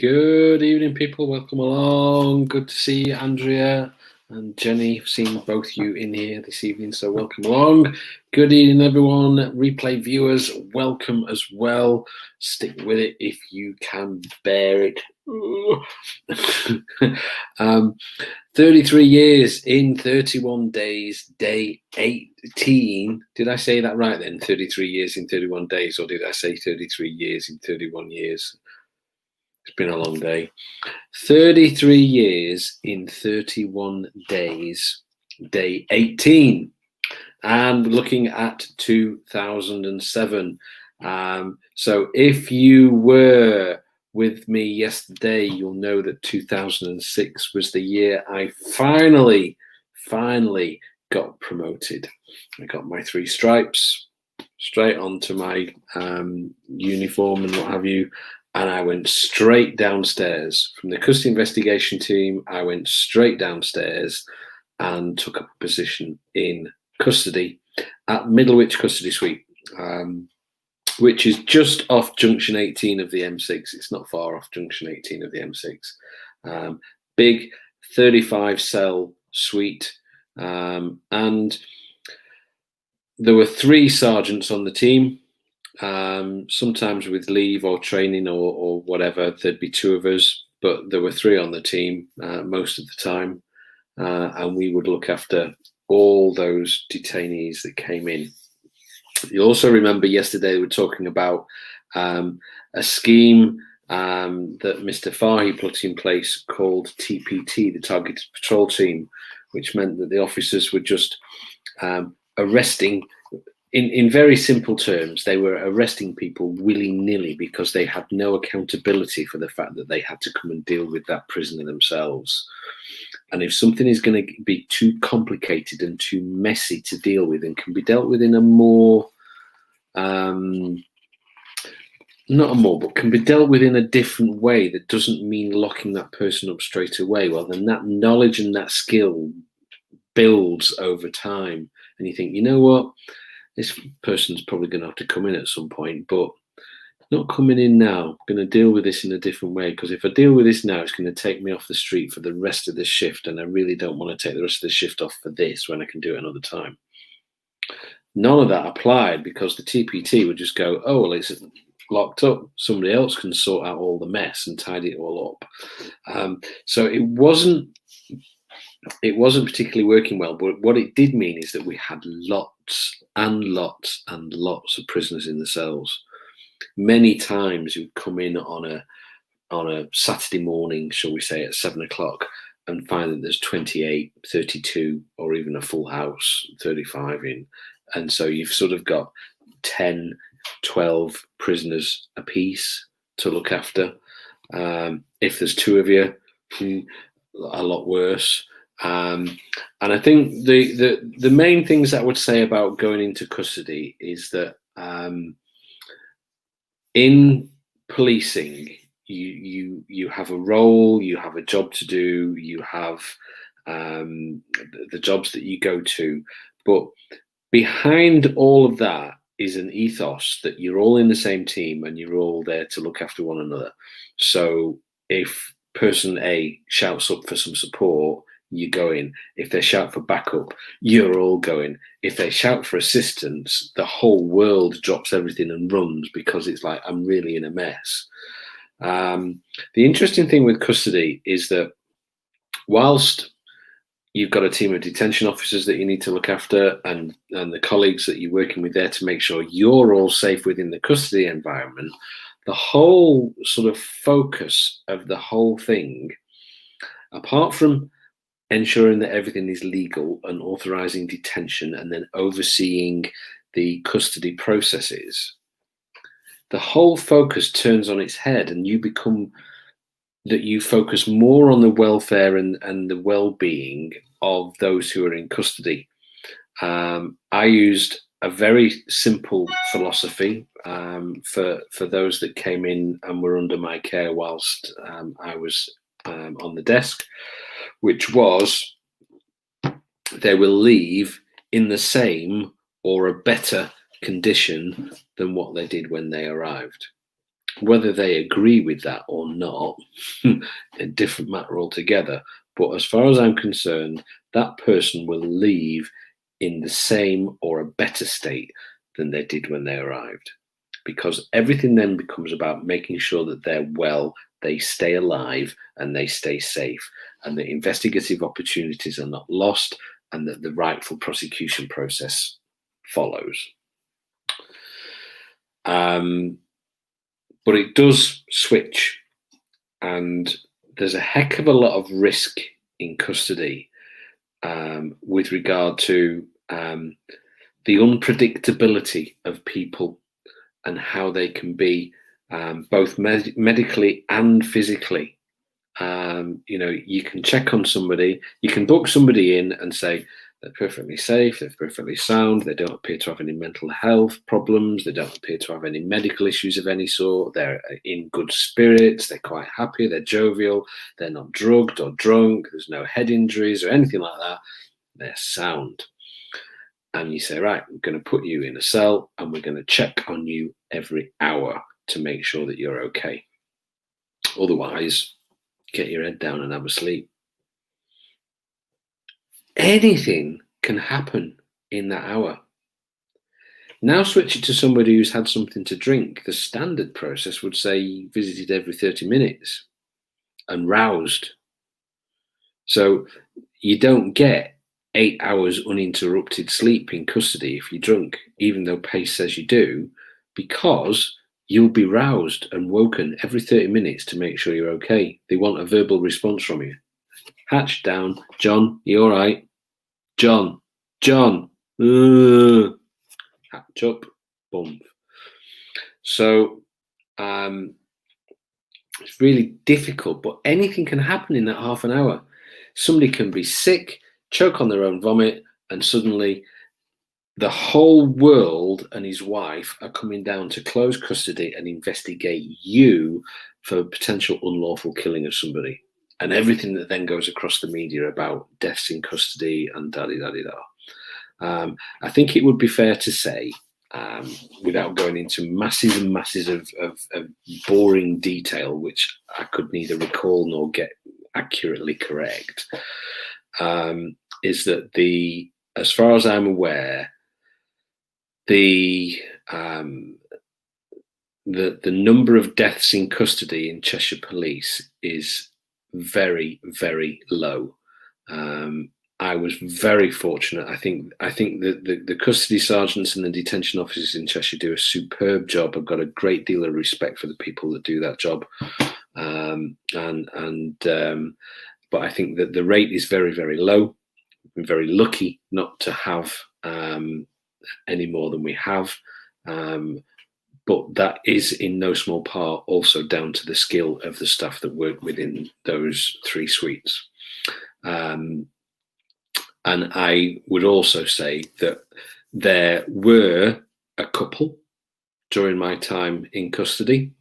Good evening, people. Welcome along. Good to see you, Andrea and Jenny. I've seen both you in here this evening, so welcome along. Good evening, everyone. Replay viewers, welcome as well. Stick with it if you can bear it. 33 years in 31 days, day 18. Did I say that right then? 33 years in 31 days, or did I say 33 years in 31 years? It's been a long day. 33 years in 31 days, day 18. And looking at 2007. So if you were with me yesterday, you'll know that 2006 was the year I finally got promoted. I got my 3 stripes straight onto my uniform and what have you. And I went straight downstairs from the custody investigation team. I went straight downstairs and took up a position in custody at Middlewich Custody Suite, which is just off junction 18 of the M6. It's not far off junction 18 of the M6. Big 35 cell suite. And there were 3 sergeants on the team. Sometimes with leave or training or whatever, there'd be 2 of us, but there were 3 on the team most of the time, and we would look after all those detainees that came in. You also remember yesterday we were talking about a scheme that Mr. Fahy put in place called TPT, the Targeted Patrol Team, which meant that the officers were just arresting. In very simple terms, they were arresting people willy-nilly because they had no accountability for the fact that they had to come and deal with that prisoner themselves. And if something is going to be too complicated and too messy to deal with and can be dealt with in a more, not a more, but can be dealt with in a different way that doesn't mean locking that person up straight away, well, then that knowledge and that skill builds over time. And you think, you know what? This person's probably going to have to come in at some point, but not coming in now. I'm going to deal with this in a different way, because if I deal with this now, it's going to take me off the street for the rest of the shift, and I really don't want to take the rest of the shift off for this when I can do it another time. None of that applied, because the TPT would just go, oh, well, it's locked up. Somebody else can sort out all the mess and tidy it all up. So it wasn't particularly working well, but what it did mean is that we had lots and lots and lots of prisoners in the cells. Many times you'd come in on a Saturday morning, shall we say, at 7 o'clock, and find that there's 28, 32, or even a full house, 35 in. And so you've sort of got 10, 12 prisoners apiece to look after. If there's 2 of you, a lot worse. And I think the main things that I would say about going into custody is that in policing, you have a role, you have a job to do, you have the jobs that you go to, but behind all of that is an ethos that you're all in the same team and you're all there to look after one another. So if person A shouts up for some support, you go in. If they shout for backup, you're all going. If they shout for assistance, the whole world drops everything and runs, because it's like, I'm really in a mess. The interesting thing with custody is that whilst you've got a team of detention officers that you need to look after, and the colleagues that you're working with there to make sure you're all safe within the custody environment, the whole sort of focus of the whole thing, apart from ensuring that everything is legal and authorizing detention and then overseeing the custody processes, the whole focus turns on its head, and you focus more on the welfare and the well-being of those who are in custody. I used a very simple philosophy for those that came in and were under my care whilst I was on the desk, which was, they will leave in the same or a better condition than what they did when they arrived. Whether they agree with that or not, a different matter altogether. But as far as I'm concerned, that person will leave in the same or a better state than they did when they arrived. Because everything then becomes about making sure that they're well, they stay alive, and they stay safe, and that investigative opportunities are not lost, and that the rightful prosecution process follows. But it does switch, and there's a heck of a lot of risk in custody with regard to the unpredictability of people and how they can be both medically and physically. You can check on somebody, you can book somebody in and say they're perfectly safe, they're perfectly sound, they don't appear to have any mental health problems, they don't appear to have any medical issues of any sort, they're in good spirits, they're quite happy, they're jovial, they're not drugged or drunk, there's no head injuries or anything like that, they're sound. And you say, right, we're going to put you in a cell and we're going to check on you every hour to make sure that you're okay. Otherwise, get your head down and have a sleep. Anything can happen in that hour. Now switch it to somebody who's had something to drink. The standard process would say visited every 30 minutes and roused. So you don't get 8 hours uninterrupted sleep in custody if you're drunk, even though PACE says you do, because you'll be roused and woken every 30 minutes to make sure you're okay. They want a verbal response from you. Hatch down. John, you all right? John. Hatch up. Boom. So it's really difficult, but anything can happen in that half an hour. Somebody can be sick, choke on their own vomit, and suddenly the whole world and his wife are coming down to close custody and investigate you for potential unlawful killing of somebody. And everything that then goes across the media about deaths in custody and da-di-da-di-da. I think it would be fair to say, without going into masses and masses of boring detail, which I could neither recall nor get accurately correct, is that as far as I'm aware, the number of deaths in custody in Cheshire Police is very, very low. I was very fortunate. I think that the custody sergeants and the detention officers in Cheshire do a superb job. I've got a great deal of respect for the people that do that job, but I think that the rate is very, very low. We've been very lucky not to have any more than we have. But that is in no small part also down to the skill of the staff that work within those 3 suites. And I would also say that there were a couple during my time in custody.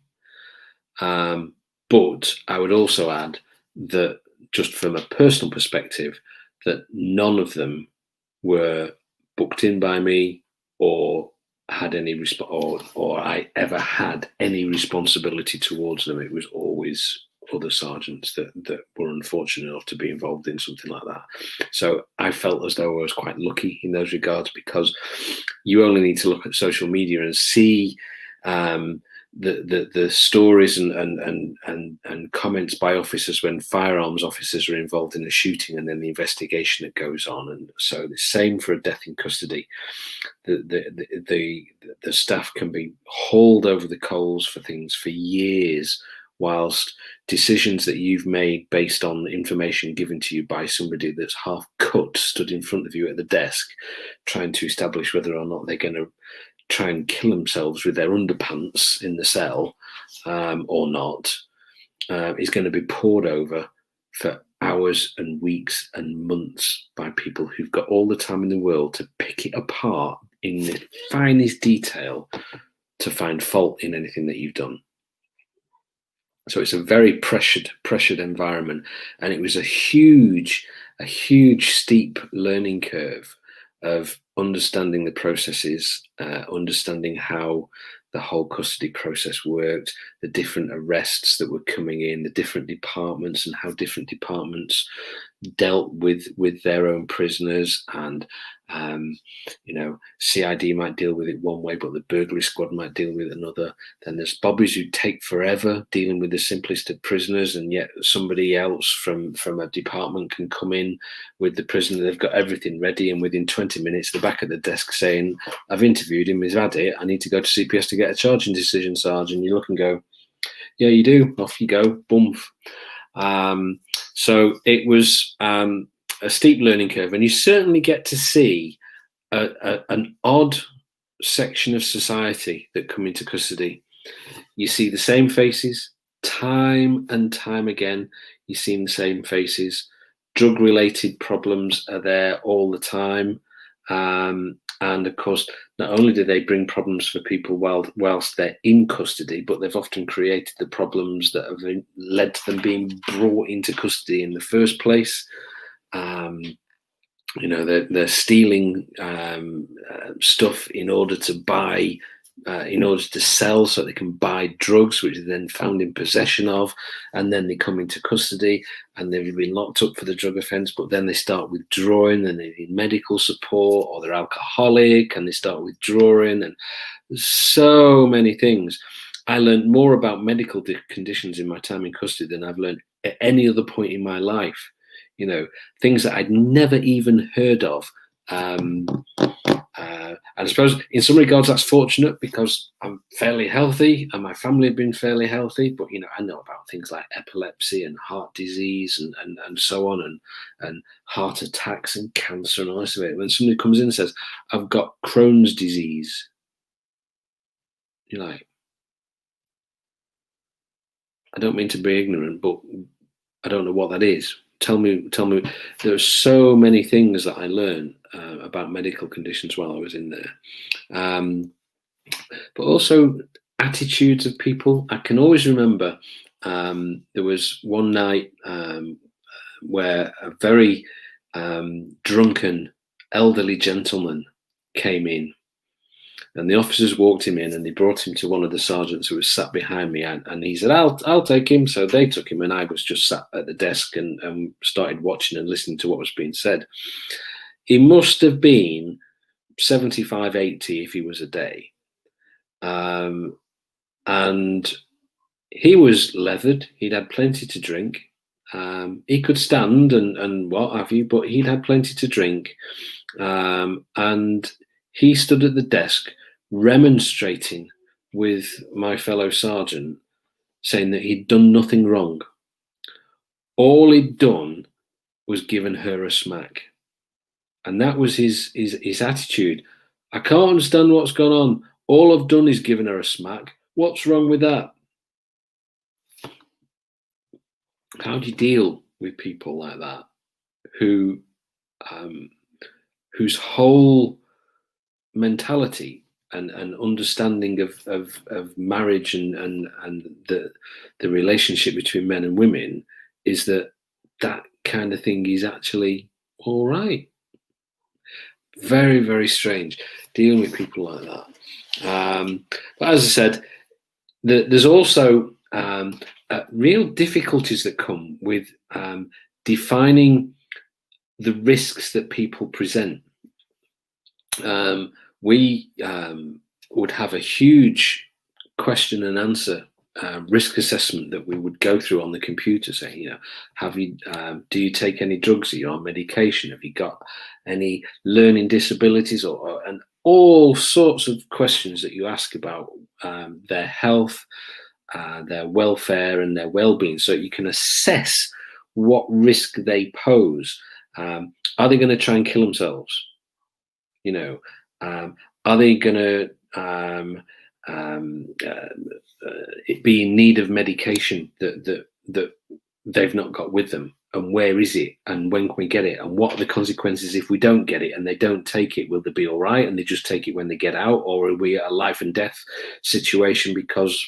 But I would also add that, just from a personal perspective, that none of them were booked in by me or had any or I ever had any responsibility towards them. It was always other sergeants that were unfortunate enough to be involved in something like that. So I felt as though I was quite lucky in those regards, because you only need to look at social media and see the stories and comments by officers when firearms officers are involved in a shooting, and then the investigation that goes on. And so the same for a death in custody. The staff can be hauled over the coals for things for years, whilst decisions that you've made based on information given to you by somebody that's half cut stood in front of you at the desk trying to establish whether or not they're going to try and kill themselves with their underpants in the cell or not, is going to be poured over for hours and weeks and months by people who've got all the time in the world to pick it apart in the finest detail to find fault in anything that you've done. So it's a very pressured environment, and it was a huge steep learning curve of understanding the processes, understanding how the whole custody process worked, the different arrests that were coming in, the different departments, and how different departments dealt with their own prisoners. And CID might deal with it one way, but the burglary squad might deal with it another. Then there's bobbies who take forever dealing with the simplest of prisoners, and yet somebody else from a department can come in with the prisoner. They've got everything ready, and within 20 minutes they're back at the desk saying, I've interviewed him, he's had it, I need to go to CPS to get a charging decision, Sarge. And you look and go, yeah, you do. Off you go. Boom. So it was a steep learning curve, and you certainly get to see an odd section of society that come into custody. You see the same faces time and time again. You see the same faces. Drug-related problems are there all the time. And of course, not only do they bring problems for people whilst they're in custody, but they've often created the problems that have led to them being brought into custody in the first place. They're stealing stuff in order to buy, in order to sell, so they can buy drugs, which are then found in possession of, and then they come into custody and they've been locked up for the drug offence, but then they start withdrawing and they need medical support, or they're alcoholic and they start withdrawing, and so many things. I learned more about medical conditions in my time in custody than I've learned at any other point in my life. Things that I'd never even heard of. And I suppose in some regards that's fortunate, because I'm fairly healthy and my family have been fairly healthy, but I know about things like epilepsy and heart disease and so on, and heart attacks and cancer and all this of it. When somebody comes in and says, I've got Crohn's disease, you're like, I don't mean to be ignorant, but I don't know what that is. Tell me. There are so many things that I learned about medical conditions while I was in there, but also attitudes of people. I can always remember there was one night where a very drunken elderly gentleman came in, and the officers walked him in and they brought him to one of the sergeants who was sat behind me, and he said, I'll take him. So they took him, and I was just sat at the desk and started watching and listening to what was being said. He must have been 75, 80 if he was a day. And he was leathered. He'd had plenty to drink. He could stand and what have you, but he'd had plenty to drink. And he stood at the desk remonstrating with my fellow sergeant, saying that he'd done nothing wrong. All he'd done was given her a smack. And that was his attitude. I can't understand what's gone on. All I've done is given her a smack. What's wrong with that? How do you deal with people like that, whose whole mentality and understanding of marriage and the relationship between men and women is that kind of thing is actually all right? Very, very strange dealing with people like that. But as I said, there's also real difficulties that come with defining the risks that people present. We would have a huge question and answer risk assessment that we would go through on the computer, saying, do you take any drugs? Are you on medication? Have you got any learning disabilities, and all sorts of questions that you ask about their health, their welfare, and their well-being, so you can assess what risk they pose. Are they going to try and kill themselves? Are they going to be in need of medication that they've not got with them? And where is it? And when can we get it? And what are the consequences if we don't get it and they don't take it? Will they be all right and they just take it when they get out? Or are we at a life and death situation because,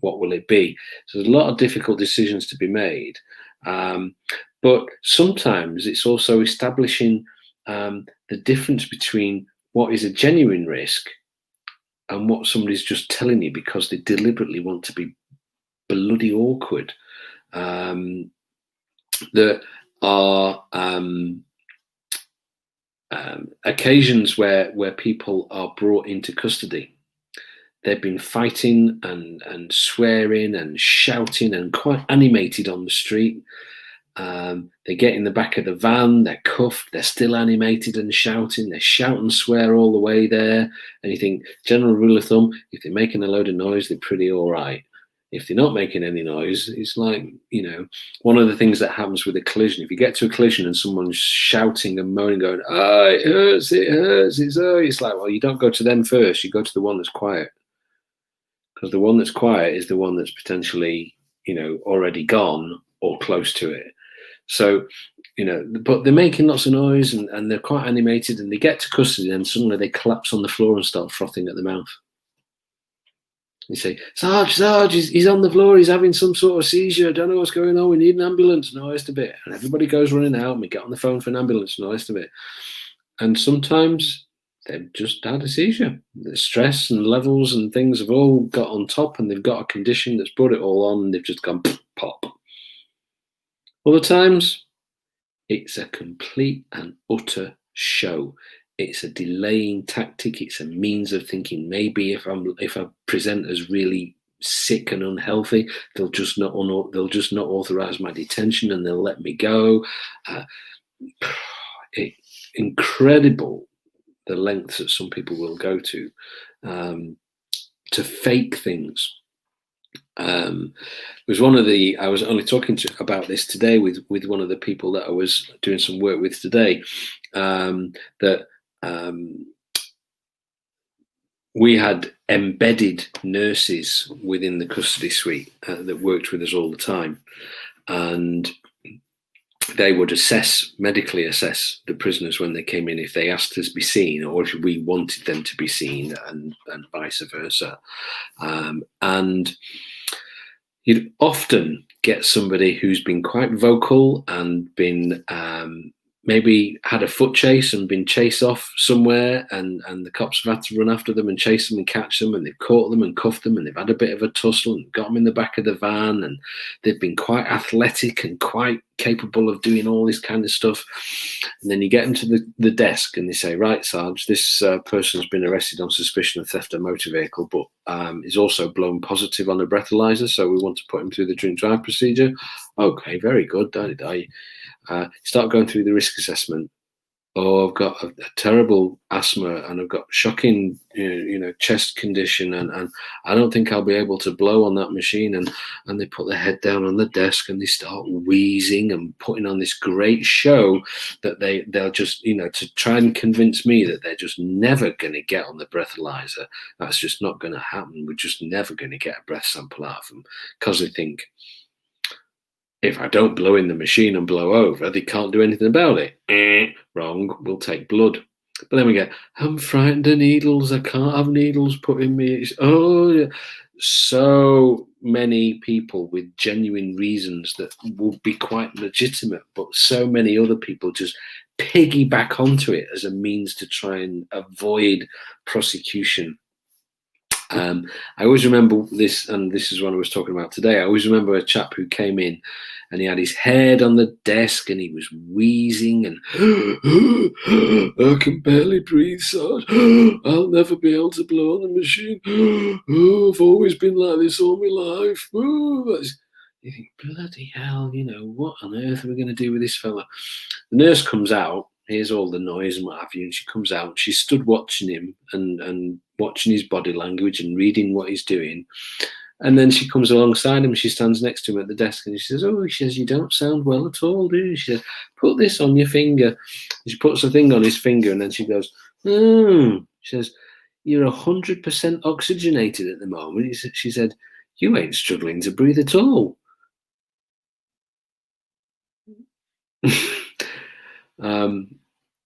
what will it be? So there's a lot of difficult decisions to be made. But sometimes it's also establishing the difference between what is a genuine risk and what somebody's just telling you because they deliberately want to be bloody awkward. There are occasions where people are brought into custody. They've been fighting and swearing and shouting and quite animated on the street. They get in the back of the van, they're cuffed, they're still animated and shouting, they shout and swear all the way there. And you think, general rule of thumb, if they're making a load of noise, they're pretty all right. If they're not making any noise, it's like, one of the things that happens with a collision, if you get to a collision and someone's shouting and moaning, going, oh, it hurts, it's like, well, you don't go to them first, you go to the one that's quiet. Because the one that's quiet is the one that's potentially, already gone or close to it. So, but they're making lots of noise and they're quite animated, and they get to custody and suddenly they collapse on the floor and start frothing at the mouth. You say, Sarge, he's on the floor, he's having some sort of seizure, I don't know what's going on, we need an ambulance, and all the rest of it. And everybody goes running out and we get on the phone for an ambulance and all the rest of it. And sometimes they've just had a seizure. The stress and levels and things have all got on top, and they've got a condition that's brought it all on, and they've just gone pop. Other times, it's a complete and utter show. It's a delaying tactic. It's a means of thinking maybe if I present as really sick and unhealthy, they'll just not authorize my detention and they'll let me go. Incredible the lengths that some people will go to fake things. It was I was only talking about this today with one of the people that I was doing some work with today, that we had embedded nurses within the custody suite that worked with us all the time, and they would medically assess the prisoners when they came in if they asked us to be seen or if we wanted them to be seen, and vice versa. And you'd often get somebody who's been quite vocal and been maybe had a foot chase and been chased off somewhere, and the cops have had to run after them and chase them and catch them, and they've caught them and cuffed them, and they've had a bit of a tussle and got them in the back of the van, and they've been quite athletic and quite capable of doing all this kind of stuff. And then you get them to the desk and they say, right, Sarge, this person's been arrested on suspicion of theft of motor vehicle, but is also blown positive on a breathalyzer, so we want to put him through the drink drive procedure. Okay, very good. Start going through the risk assessment. Oh, I've got a terrible asthma and I've got shocking, chest condition, and I don't think I'll be able to blow on that machine. And they put their head down on the desk and they start wheezing and putting on this great show that they'll just, to try and convince me that they're just never going to get on the breathalyzer. That's just not going to happen. We're just never going to get a breath sample out of them, because they think, if I don't blow in the machine and blow over, they can't do anything about it. Wrong, we'll take blood. But then we get, I'm frightened of needles, I can't have needles put in me. So many people with genuine reasons that would be quite legitimate, but so many other people just piggyback onto it as a means to try and avoid prosecution. I always remember this, and this is what I was talking about today. I always remember a chap who came in and he had his head on the desk and he was wheezing and I can barely breathe, Sarge. I'll never be able to blow on the machine. I've always been like this all my life. You think, bloody hell, what on earth are we going to do with this fella? The nurse comes out, hears all the noise and what have you, and she comes out, she stood watching him and watching his body language and reading what he's doing. And then she comes alongside him, she stands next to him at the desk and she says, you don't sound well at all, do you? She says, put this on your finger. And she puts the thing on his finger and then she goes, She says, you're 100% oxygenated at the moment. She said, you ain't struggling to breathe at all.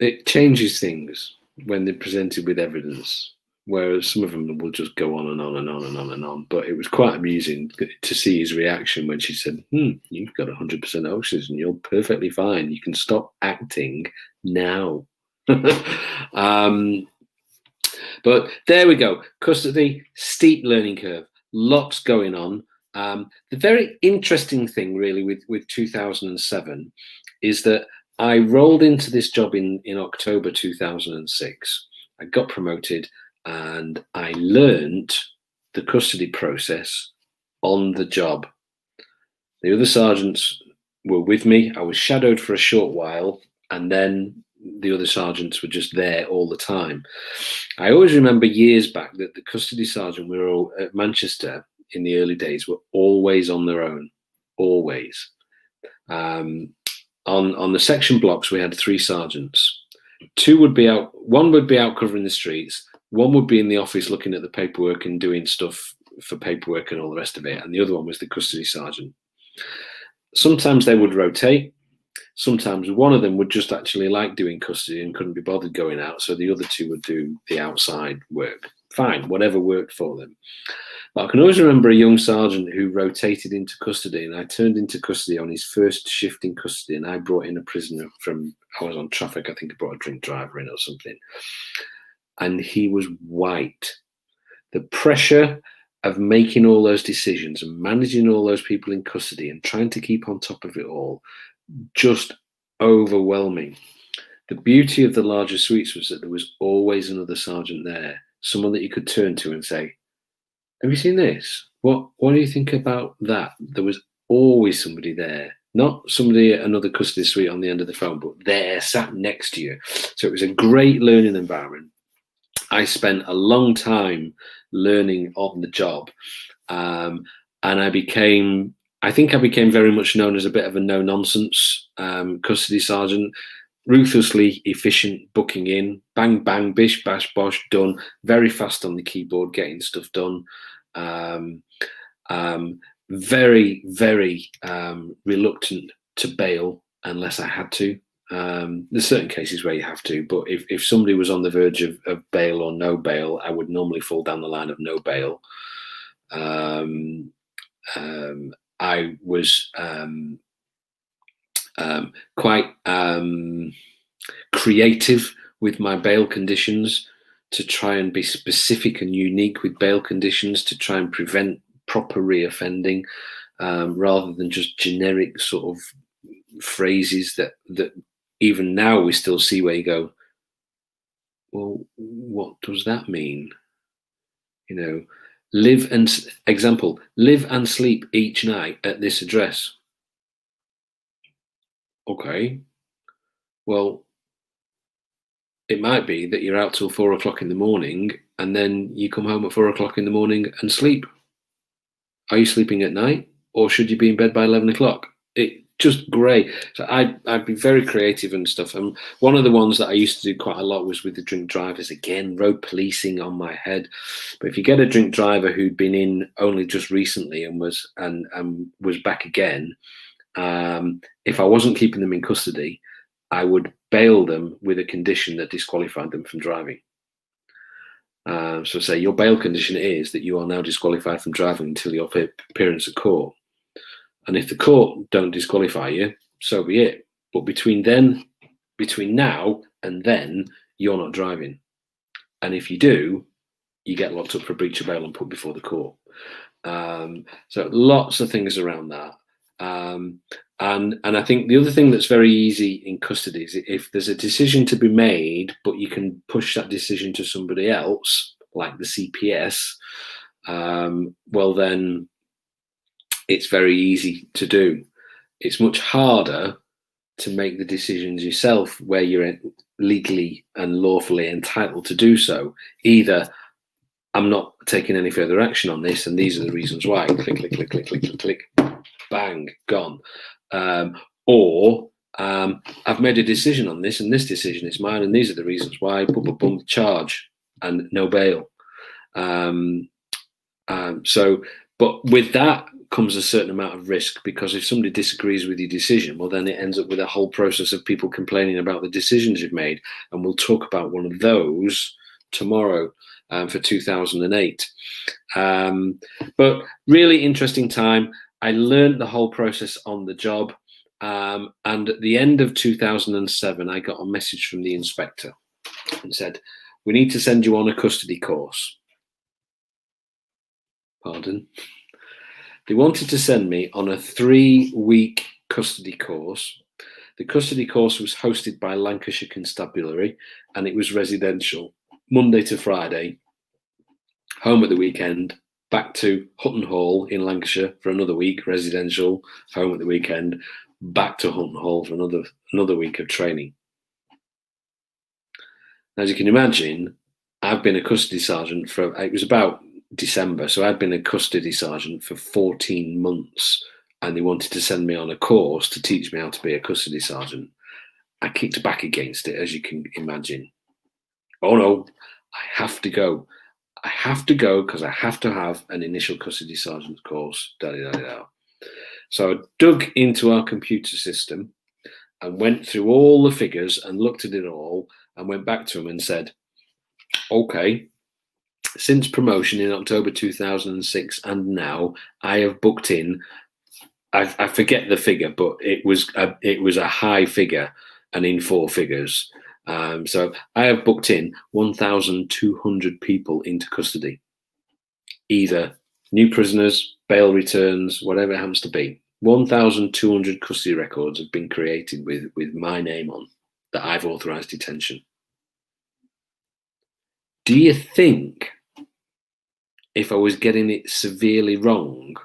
It changes things when they're presented with evidence, whereas some of them will just go on and on and on and on and on. But it was quite amusing to see his reaction when she said, you've got 100% oxygen, you're perfectly fine, you can stop acting now. But there we go. Custody, steep learning curve, lots going on. The very interesting thing really with 2007 is that I rolled into this job in October 2006. I got promoted and I learned the custody process on the job. The other sergeants were with me. I was shadowed for a short while, and then the other sergeants were just there all the time. I always remember years back that the custody sergeant we were all at Manchester in the early days were always on their own, always. On the section blocks, we had 3 sergeants. 2 would be out. 1 would be out covering the streets. 1 would be in the office looking at the paperwork and doing stuff for paperwork and all the rest of it. And the other one was the custody sergeant. Sometimes they would rotate. Sometimes one of them would just actually like doing custody and couldn't be bothered going out, so the other 2 would do the outside work. Fine, whatever worked for them. But I can always remember a young sergeant who rotated into custody, and I turned into custody on his first shift in custody, and I brought in a prisoner from, I was on traffic, I think I brought a drink driver in or something, and he was white. The pressure of making all those decisions and managing all those people in custody and trying to keep on top of it all, just overwhelming. The beauty of the larger suites was that there was always another sergeant there, someone that you could turn to and say, have you seen this? What do you think about that? There was always somebody there, not somebody at another custody suite on the end of the phone, but there, sat next to you. So it was a great learning environment. I spent a long time learning on the job, and I think I became very much known as a bit of a no-nonsense custody sergeant, ruthlessly efficient, booking in, bang, bang, bish, bash, bosh, done, very fast on the keyboard, getting stuff done. Very, very reluctant to bail unless I had to. There's certain cases where you have to, but if somebody was on the verge of bail or no bail, I would normally fall down the line of no bail. I was quite creative with my bail conditions to try and be specific and unique with bail conditions to try and prevent proper reoffending, rather than just generic sort of phrases that even now we still see where you go, well, what does that mean? You know, live and sleep each night at this address. Okay, well, it might be that you're out till 4 o'clock in the morning and then you come home at 4 o'clock in the morning and sleep. Are you sleeping at night, or should you be in bed by 11 o'clock? It just great. So I'd be very creative and stuff. And one of the ones that I used to do quite a lot was with the drink drivers. Again, road policing on my head. But if you get a drink driver who'd been in only just recently and was back again, if I wasn't keeping them in custody, I would bail them with a condition that disqualified them from driving. So say your bail condition is that you are now disqualified from driving until your appearance at court. And if the court don't disqualify you, so be it. But between now and then, you're not driving. And if you do, you get locked up for breach of bail and put before the court. So lots of things around that. And I think the other thing that's very easy in custody is if there's a decision to be made, but you can push that decision to somebody else, like the CPS, well then it's very easy to do. It's much harder to make the decisions yourself where you're legally and lawfully entitled to do so. Either I'm not taking any further action on this and these are the reasons why, click, click, click, click, click, click, click, bang, gone. Or I've made a decision on this and this decision is mine and these are the reasons why, boom, boom, boom, charge and no bail. But with that comes a certain amount of risk, because if somebody disagrees with your decision, well, then it ends up with a whole process of people complaining about the decisions you've made. And we'll talk about one of those tomorrow for 2008. But really interesting time. I learned the whole process on the job. And at the end of 2007, I got a message from the inspector and said, we need to send you on a custody course. Pardon? They wanted to send me on a 3-week custody course. The custody course was hosted by Lancashire Constabulary, and it was residential, Monday to Friday, home at the weekend, back to Hutton Hall in Lancashire for another week, residential, home at the weekend, back to Hutton Hall for another week of training. As you can imagine, I've been a custody sergeant it was about December, so I'd been a custody sergeant for 14 months, and they wanted to send me on a course to teach me how to be a custody sergeant. I kicked back against it, as you can imagine. Oh no, I have to go. I have to go because I have to have an initial custody sergeant course. So I dug into our computer system and went through all the figures and looked at it all and went back to them and said, okay, since promotion in October 2006 and now, I have booked in, I forget the figure, but it was a high figure and in 4 figures. So I have booked in 1,200 people into custody, either new prisoners, bail returns, whatever it happens to be. 1,200 custody records have been created with my name on that I've authorised detention. Do you think if I was getting it severely wrong,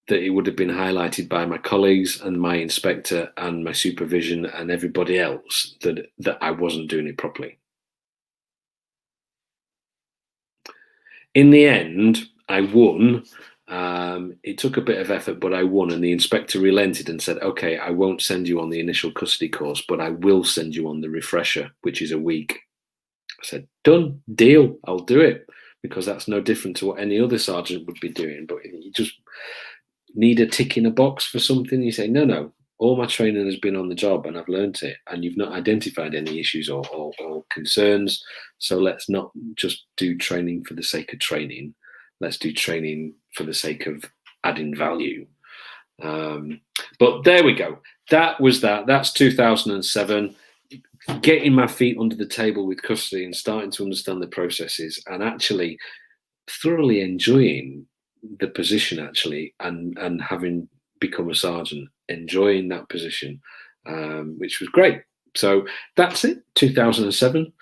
that it would have been highlighted by my colleagues and my inspector and my supervision and everybody else that I wasn't doing it properly? In the end, I won. It took a bit of effort, but I won, and the inspector relented and said, okay, I won't send you on the initial custody course, but I will send you on the refresher, which is a week. I said, done, deal, I'll do it, because that's no different to what any other sergeant would be doing. But you just need a tick in a box for something. You say, no, all my training has been on the job and I've learned it, and you've not identified any issues or concerns. So let's not just do training for the sake of training. Let's do training for the sake of adding value. But there we go. That was that. That's 2007. Getting my feet under the table with custody and starting to understand the processes and actually thoroughly enjoying the position, actually, and having become a sergeant, enjoying that position, which was great. So that's it, 2007.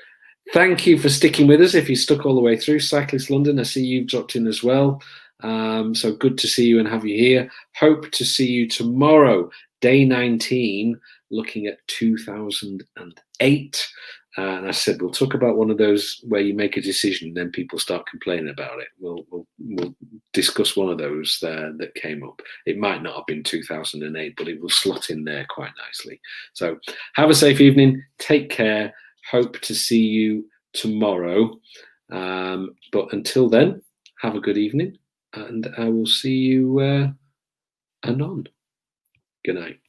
Thank you for sticking with us. If you stuck all the way through, Cyclist London, I see you've dropped in as well. So good to see you and have you here. Hope to see you tomorrow, day 19, looking at 2008. And I said, we'll talk about one of those where you make a decision and then people start complaining about it. We'll discuss one of those there that came up. It might not have been 2008, but it will slot in there quite nicely. So have a safe evening. Take care. Hope to see you tomorrow. But until then, have a good evening, and I will see you anon. Good night.